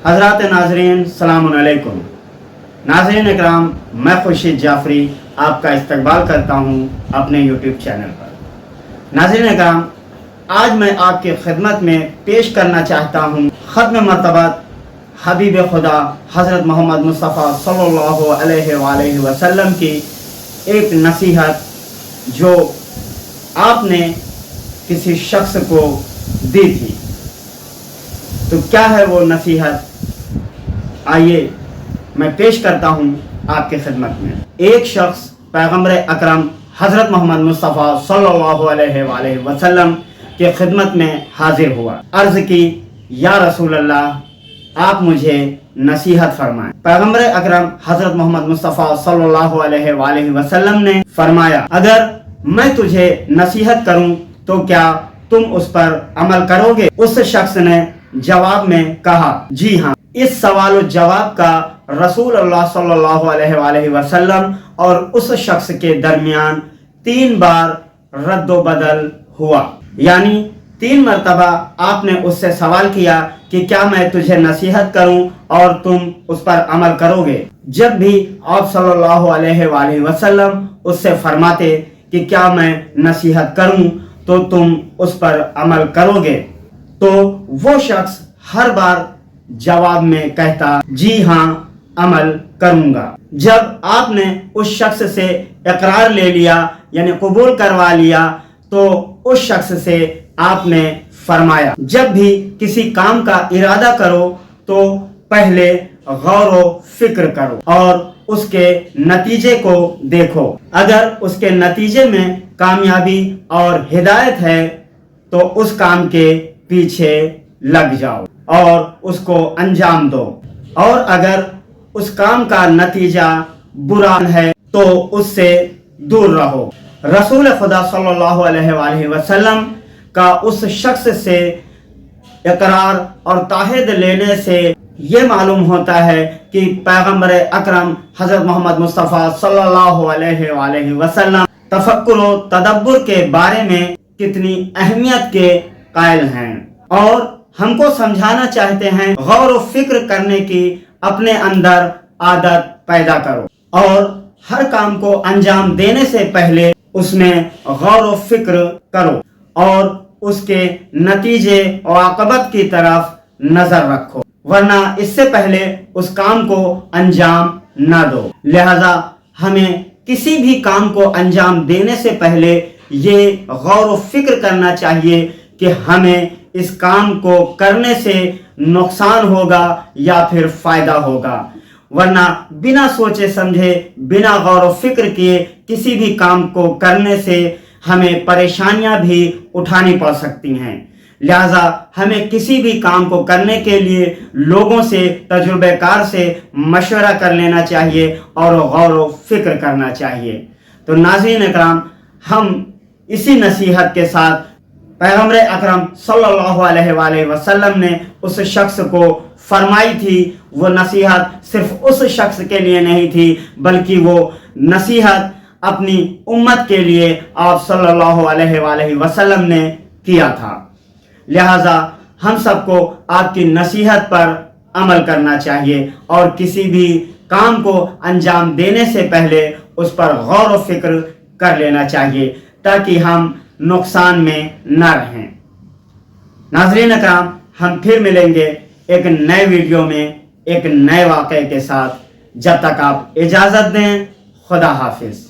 حضرات ناظرین السلام علیکم۔ ناظرین اکرام، میں خورشید جعفری آپ کا استقبال کرتا ہوں اپنے یوٹیوب چینل پر۔ ناظرین اکرام، آج میں آپ کی خدمت میں پیش کرنا چاہتا ہوں ختم مرتبت حبیب خدا حضرت محمد مصطفیٰ صلی اللہ علیہ وآلہ وسلم کی ایک نصیحت جو آپ نے کسی شخص کو دی تھی۔ تو کیا ہے وہ نصیحت؟ آئیے میں پیش کرتا ہوں آپ کی خدمت میں۔ ایک شخص پیغمبر اکرم حضرت محمد مصطفیٰ صلی اللہ علیہ وآلہ وسلم کی خدمت میں حاضر ہوا۔ عرض کی، یا رسول اللہ، آپ مجھے نصیحت فرمائیں۔ پیغمبر اکرم حضرت محمد مصطفیٰ صلی اللہ علیہ وآلہ وسلم نے فرمایا، اگر میں تجھے نصیحت کروں تو کیا تم اس پر عمل کرو گے؟ اس شخص نے جواب میں کہا، جی ہاں۔ اس سوال و جواب کا رسول اللہ صلی اللہ علیہ وآلہ وسلم اور اس شخص کے درمیان 3 بار رد و بدل ہوا، یعنی 3 مرتبہ آپ نے اس سے سوال کیا کہ کیا میں تجھے نصیحت کروں اور تم اس پر عمل کرو گے؟ جب بھی آپ صلی اللہ علیہ وآلہ وسلم اس سے فرماتے کہ کیا میں نصیحت کروں تو تم اس پر عمل کرو گے، تو وہ شخص ہر بار جواب میں کہتا، جی ہاں، عمل کروں گا۔ جب آپ نے اس شخص سے اقرار لے لیا، یعنی قبول کروا لیا، تو اس شخص سے آپ نے فرمایا، جب بھی کسی کام کا ارادہ کرو تو پہلے غور و فکر کرو اور اس کے نتیجے کو دیکھو۔ اگر اس کے نتیجے میں کامیابی اور ہدایت ہے تو اس کام کے پیچھے لگ جاؤ اور اس کو انجام دو، اور اگر اس کام کا نتیجہ برا ہے تو اس سے دور رہو۔ رسول خدا صلی اللہ علیہ وآلہ وسلم کا اس شخص سے اقرار اور تعہد لینے سے یہ معلوم ہوتا ہے کہ پیغمبر اکرم حضرت محمد مصطفیٰ صلی اللہ علیہ وآلہ وسلم تفکر و تدبر کے بارے میں کتنی اہمیت کے قائل ہیں، اور ہم کو سمجھانا چاہتے ہیں غور و فکر کرنے کی اپنے اندر عادت پیدا کرو، اور ہر کام کو انجام دینے سے پہلے اس میں غور و فکر کرو اور اس کے نتیجے و عاقبت کی طرف نظر رکھو، ورنہ اس سے پہلے اس کام کو انجام نہ دو۔ لہذا ہمیں کسی بھی کام کو انجام دینے سے پہلے یہ غور و فکر کرنا چاہیے کہ ہمیں اس کام کو کرنے سے نقصان ہوگا یا پھر فائدہ ہوگا، ورنہ بنا سوچے سمجھے، بنا غور و فکر کیے کسی بھی کام کو کرنے سے ہمیں پریشانیاں بھی اٹھانی پڑ سکتی ہیں۔ لہذا ہمیں کسی بھی کام کو کرنے کے لیے لوگوں سے، تجربہ کار سے مشورہ کر لینا چاہیے اور غور و فکر کرنا چاہیے۔ تو ناظرین اکرام، ہم اسی نصیحت کے ساتھ پیغمبر اکرم صلی اللہ علیہ وآلہ وسلم نے اس شخص کو فرمائی تھی، وہ نصیحت صرف اس شخص کے لیے نہیں تھی بلکہ وہ نصیحت اپنی امت کے لیے آپ صلی اللہ علیہ وآلہ وسلم نے کیا تھا۔ لہذا ہم سب کو آپ کی نصیحت پر عمل کرنا چاہیے اور کسی بھی کام کو انجام دینے سے پہلے اس پر غور و فکر کر لینا چاہیے تاکہ ہم نقصان میں نہ رہیں۔ ناظرین اکرام، ہم پھر ملیں گے ایک نئے ویڈیو میں ایک نئے واقعے کے ساتھ۔ جب تک آپ اجازت دیں، خدا حافظ۔